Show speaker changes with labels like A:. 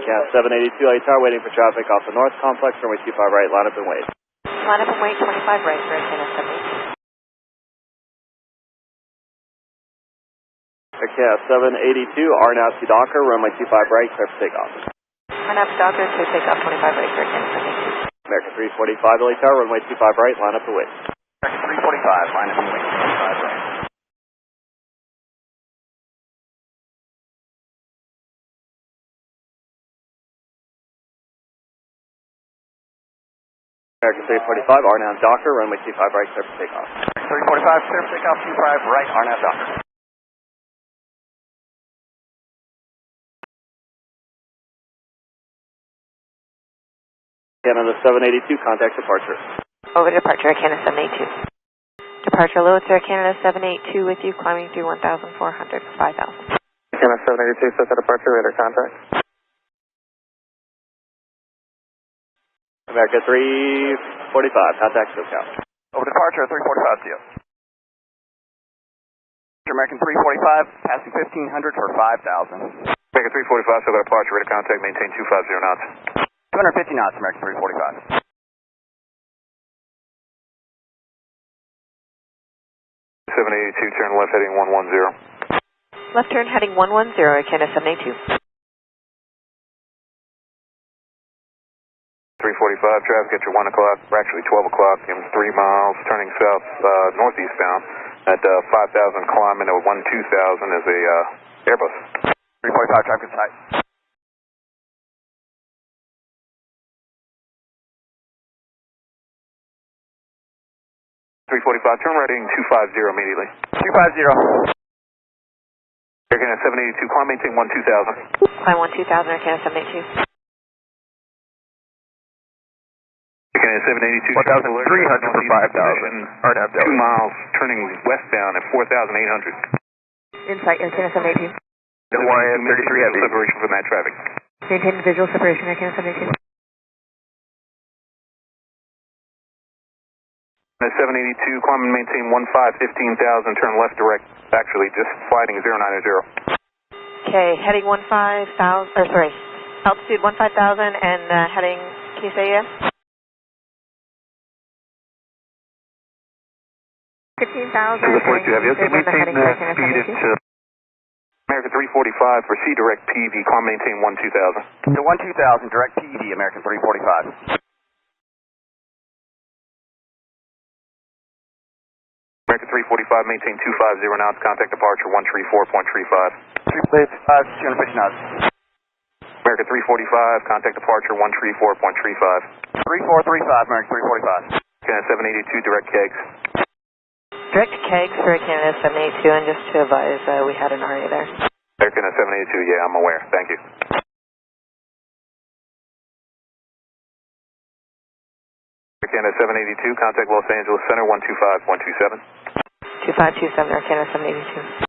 A: Cat 782, ATAR waiting for traffic off the north complex, runway 25 right, line up and wait.
B: Line up and wait, 25 right for Cat 782.
A: Cat 782, RNAV Docker, runway 25 right, clear for takeoff.
B: RNAV Docker to takeoff 25 right for Cat 782.
A: American 345, ATAR, runway 25 right, line up and wait.
C: American 345, line up and wait, 25 right.
A: American 345, RNAV Docker, runway 25 right, clear for takeoff.
C: 345, clear for takeoff, 25 right, RNAV Docker.
A: Canada 782, contact departure.
B: Over departure, Canada 782. Departure load, Sir Canada 782 with you, climbing through 1,400 for 5,000.
D: Canada 782, set the departure, radar contact.
A: America 345, contact SoCal.
C: Over departure, 345 to you. American 345, passing 1,500 for 5,000.
D: American 345, set the departure, radar contact, maintain 250 knots.
C: 250 knots, American 345.
D: 782, turn left heading 110.
B: Left turn heading 110, Canada 782.
D: 345, traffic at your 1 o'clock, actually 12 o'clock, in 3 miles, turning south, northeast bound, at 5,000, climbing at 12,000 is a Airbus.
C: 345, traffic inside.
D: 345, turn right heading 250 immediately.
C: 250.
D: American 782, climb maintain 12,000.
B: Climb 12000, Canada 782.
D: American 782,
C: 1,300 for 5,000.
D: 2 miles, turning westbound at 4,800.
B: Insight, Canada 782.
D: Hawaiian 33 heavy. Separation from that traffic.
B: Maintain visual separation, Canada 782.
D: 782, climb and maintain 15,000, turn left direct, actually just sliding 090.
B: Okay, heading 15,000, or sorry, altitude 15,000 and heading, can you say yes? 15,000.
D: To the 42 heavy, okay, maintain speed into American 345 for C direct PV, climb maintain 12,000.
C: To 12,000, direct PV, American 345.
D: American 345, maintain 250 knots, contact departure 134.35.
C: 250 knots.
D: American 345, contact departure 134.35.
C: 3435, American 345.
D: Canada 782, direct kegs.
B: Direct kegs for Canada 782, and just to advise, we had an RA there.
D: American 782, yeah, I'm aware. Thank you. Canada 782, contact Los Angeles Center 125.27.
B: 2527, Canada 782.